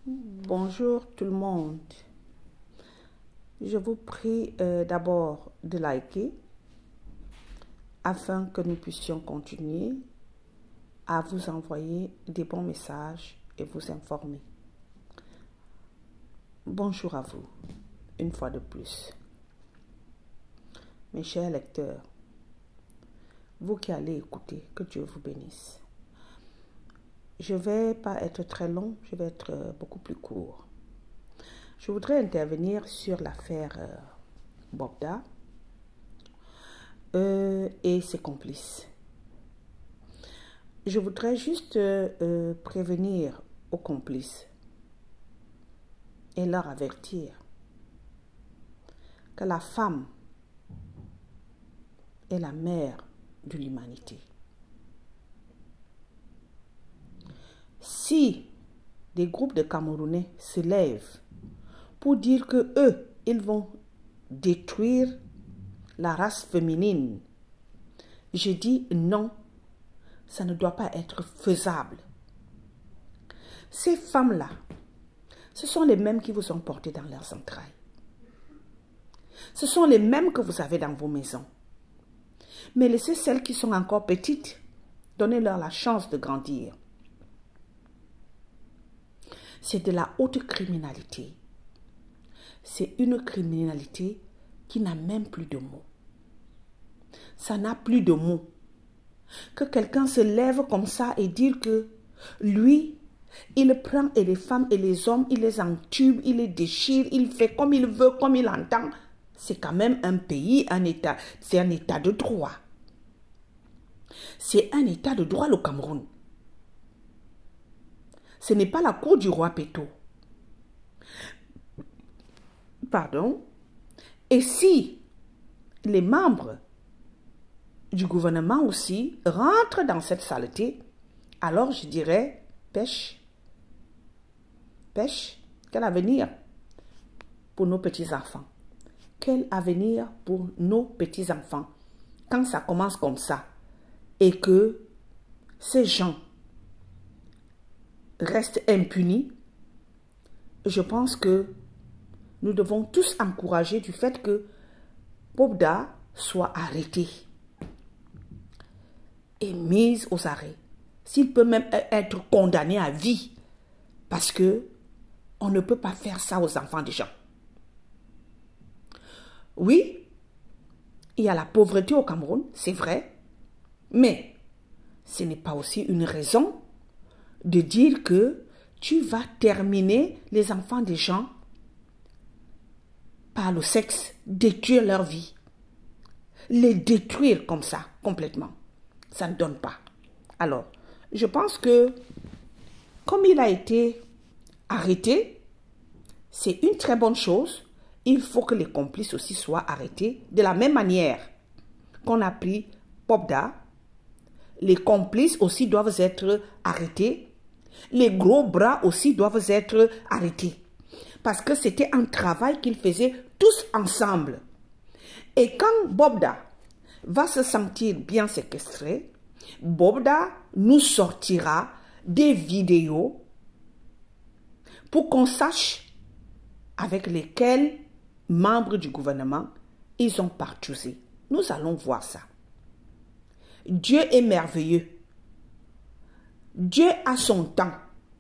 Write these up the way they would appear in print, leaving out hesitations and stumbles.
Bonjour tout le monde. Je vous prie d'abord de liker afin que nous puissions continuer à vous envoyer des bons messages et vous informer. Bonjour à vous, une fois de plus. Mes chers lecteurs, vous qui allez écouter, que Dieu vous bénisse. Je ne vais pas être très long, je vais être beaucoup plus court. Je voudrais intervenir sur l'affaire Bobda et ses complices. Je voudrais juste prévenir aux complices et leur avertir que la femme est la mère de l'humanité. Si des groupes de Camerounais se lèvent pour dire que eux, ils vont détruire la race féminine, je dis non, ça ne doit pas être faisable. Ces femmes-là, ce sont les mêmes qui vous ont porté dans leurs entrailles. Ce sont les mêmes que vous avez dans vos maisons. Mais laissez celles qui sont encore petites, donnez-leur la chance de grandir. C'est de la haute criminalité. C'est une criminalité qui n'a même plus de mots. Ça n'a plus de mots. Que quelqu'un se lève comme ça et dire que lui, il prend et les femmes et les hommes, il les entube, il les déchire, il fait comme il veut, comme il entend. C'est quand même un pays, un État. C'est un État de droit. C'est un État de droit, le Cameroun. Ce n'est pas la cour du roi Péto. Pardon. Et si les membres du gouvernement aussi rentrent dans cette saleté, alors je dirais pêche. Pêche. Quel avenir pour nos petits-enfants? Quel avenir pour nos petits-enfants quand ça commence comme ça et que ces gens restent impunis? Je pense que nous devons tous encourager du fait que Bobda soit arrêté et mis aux arrêts. S'il peut même être condamné à vie, parce que on ne peut pas faire ça aux enfants des gens. Oui, il y a la pauvreté au Cameroun, c'est vrai, mais ce n'est pas aussi une raison de dire que tu vas terminer les enfants des gens par le sexe, détruire leur vie. Les détruire comme ça, complètement. Ça ne donne pas. Alors, je pense que, comme il a été arrêté, c'est une très bonne chose. Il faut que les complices aussi soient arrêtés. De la même manière qu'on a pris Bobda, les complices aussi doivent être arrêtés. Les gros bras aussi doivent être arrêtés. Parce que c'était un travail qu'ils faisaient tous ensemble. Et quand Bobda va se sentir bien séquestré, Bobda nous sortira des vidéos pour qu'on sache avec lesquels membres du gouvernement ils ont partousé. Nous allons voir ça. Dieu est merveilleux. Dieu a son temps.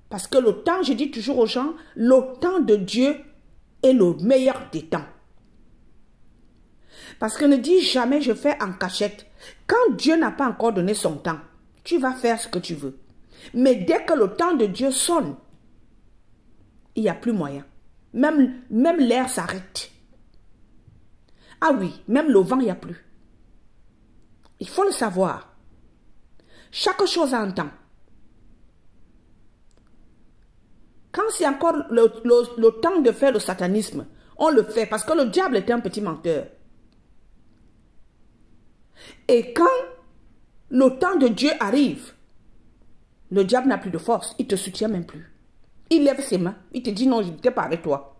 Parce que le temps, je dis toujours aux gens, le temps de Dieu est le meilleur des temps. Parce que ne dis jamais je fais en cachette. Quand Dieu n'a pas encore donné son temps, tu vas faire ce que tu veux. Mais dès que le temps de Dieu sonne, il n'y a plus moyen. Même l'air s'arrête. Ah oui, même le vent, il n'y a plus. Il faut le savoir. Chaque chose a un temps. Quand c'est encore le temps de faire le satanisme, on le fait parce que le diable est un petit menteur. Et quand le temps de Dieu arrive, le diable n'a plus de force, il ne te soutient même plus. Il lève ses mains, il te dit non, je ne t'ai pas avec toi.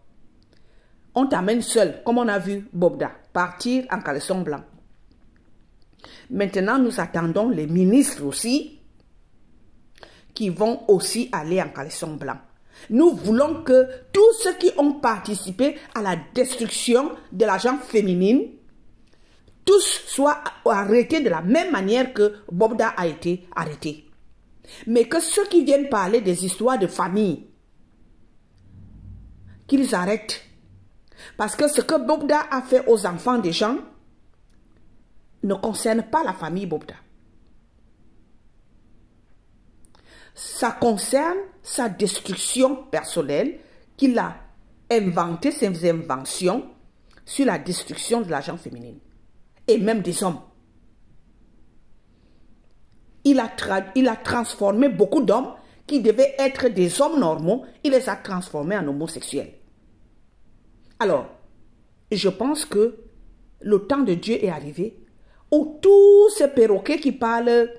On t'amène seul, comme on a vu Bobda, partir en caleçon blanc. Maintenant, nous attendons les ministres aussi, qui vont aussi aller en caleçon blanc. Nous voulons que tous ceux qui ont participé à la destruction de la gente féminine, tous soient arrêtés de la même manière que Bobda a été arrêté. Mais que ceux qui viennent parler des histoires de famille, qu'ils arrêtent. Parce que ce que Bobda a fait aux enfants des gens ne concerne pas la famille Bobda. Ça concerne sa destruction personnelle, qu'il a inventé ses inventions sur la destruction de la gente féminine et même des hommes. Il a transformé beaucoup d'hommes qui devaient être des hommes normaux, il les a transformés en homosexuels. Alors, je pense que le temps de Dieu est arrivé où tous ces perroquets qui parlent,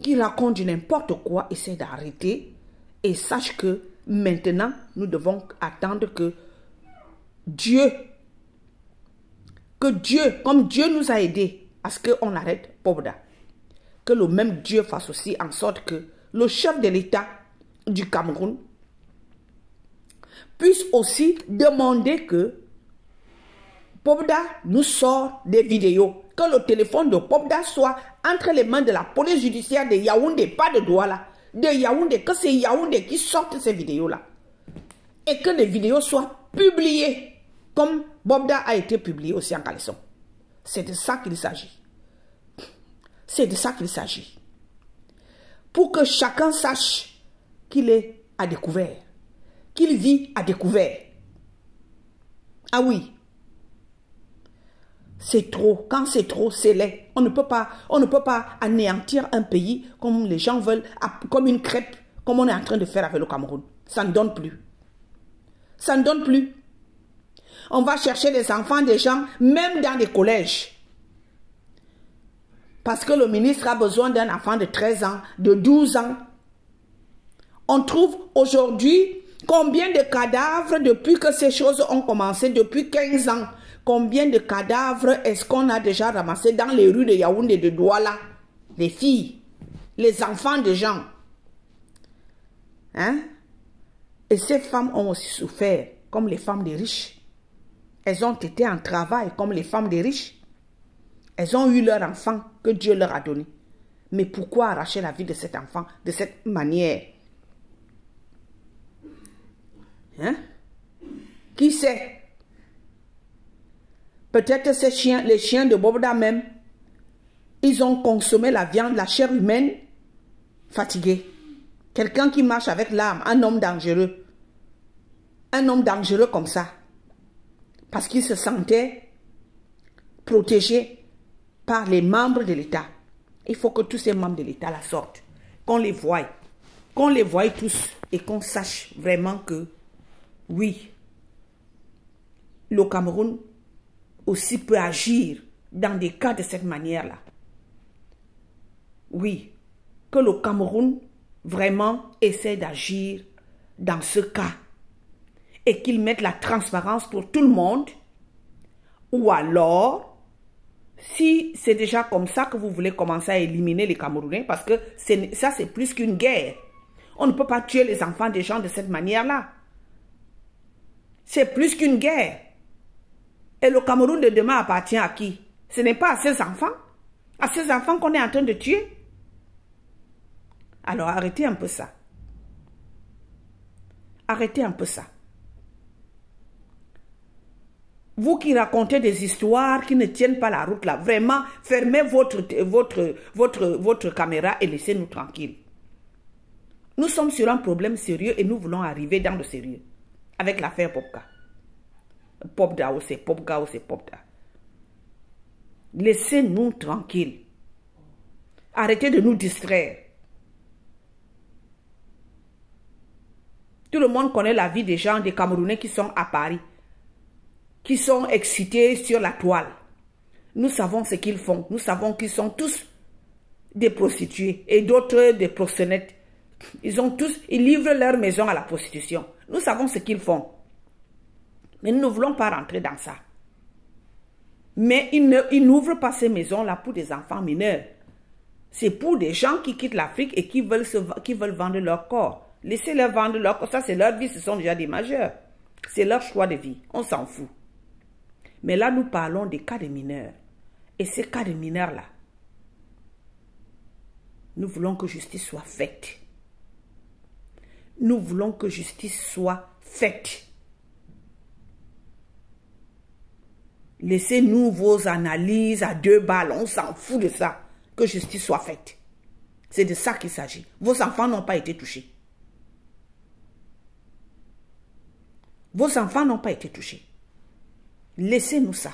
qui racontent du n'importe quoi, essaient d'arrêter et sachent que maintenant, nous devons attendre que Dieu, comme Dieu nous a aidés à ce qu'on arrête Bobda, que le même Dieu fasse aussi en sorte que le chef de l'État du Cameroun puisse aussi demander que Bobda nous sort des vidéos, que le téléphone de Bobda soit entre les mains de la police judiciaire de Yaoundé, pas de Douala, de Yaoundé, que c'est Yaoundé qui sorte ces vidéos-là. Et que les vidéos soient publiées, comme Bobda a été publié aussi en caleçon. C'est de ça qu'il s'agit. C'est de ça qu'il s'agit. Pour que chacun sache qu'il est à découvert, qu'il vit à découvert. Ah oui. C'est trop. Quand c'est trop, c'est laid. On ne peut pas anéantir un pays comme les gens veulent, comme une crêpe, comme on est en train de faire avec le Cameroun. Ça ne donne plus. Ça ne donne plus. On va chercher les enfants des gens, même dans les collèges. Parce que le ministre a besoin d'un enfant de 13 ans, de 12 ans. On trouve aujourd'hui combien de cadavres depuis que ces choses ont commencé, depuis 15 ans. Combien de cadavres est-ce qu'on a déjà ramassé dans les rues de Yaoundé et de Douala? Les filles, les enfants de gens. Hein? Et ces femmes ont aussi souffert, comme les femmes des riches. Elles ont été en travail, comme les femmes des riches. Elles ont eu leur enfant que Dieu leur a donné. Mais pourquoi arracher la vie de cet enfant de cette manière? Hein? Qui sait? Peut-être ces chiens, les chiens de Bobda même, ils ont consommé la viande, la chair humaine, fatiguée. Quelqu'un qui marche avec l'arme, un homme dangereux. Un homme dangereux comme ça. Parce qu'il se sentait protégé par les membres de l'État. Il faut que tous ces membres de l'État la sortent. Qu'on les voie. Qu'on les voie tous et qu'on sache vraiment que, oui, le Cameroun aussi peut agir dans des cas de cette manière-là. Oui, que le Cameroun vraiment essaie d'agir dans ce cas et qu'il mette la transparence pour tout le monde, ou alors, si c'est déjà comme ça que vous voulez commencer à éliminer les Camerounais, parce que ça c'est plus qu'une guerre. On ne peut pas tuer les enfants des gens de cette manière-là. C'est plus qu'une guerre. Et le Cameroun de demain appartient à qui? Ce n'est pas à ces enfants. À ces enfants qu'on est en train de tuer. Alors arrêtez un peu ça. Arrêtez un peu ça. Vous qui racontez des histoires qui ne tiennent pas la route là, vraiment, fermez votre caméra et laissez-nous tranquilles. Nous sommes sur un problème sérieux et nous voulons arriver dans le sérieux. Avec l'affaire Popka. Popda ou c'est Popka ou c'est Popda. Laissez-nous tranquilles. Arrêtez de nous distraire. Tout le monde connaît la vie des gens, des Camerounais qui sont à Paris, qui sont excités sur la toile. Nous savons ce qu'ils font. Nous savons qu'ils sont tous des prostituées et d'autres des proxénètes. Ils livrent leur maison à la prostitution. Nous savons ce qu'ils font. Mais nous ne voulons pas rentrer dans ça. Mais ils n'ouvrent pas ces maisons-là pour des enfants mineurs. C'est pour des gens qui quittent l'Afrique et qui veulent vendre leur corps Laissez-les vendre leur... Ça, c'est leur vie, ce sont déjà des majeurs. C'est leur choix de vie. On s'en fout. Mais là, nous parlons des cas de mineurs. Et ces cas de mineurs-là, nous voulons que justice soit faite. Nous voulons que justice soit faite. Laissez-nous vos analyses à 2 balles. On s'en fout de ça. Que justice soit faite. C'est de ça qu'il s'agit. Vos enfants n'ont pas été touchés. Vos enfants n'ont pas été touchés. Laissez-nous ça.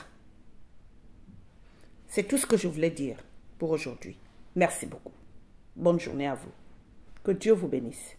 C'est tout ce que je voulais dire pour aujourd'hui. Merci beaucoup. Bonne journée à vous. Que Dieu vous bénisse.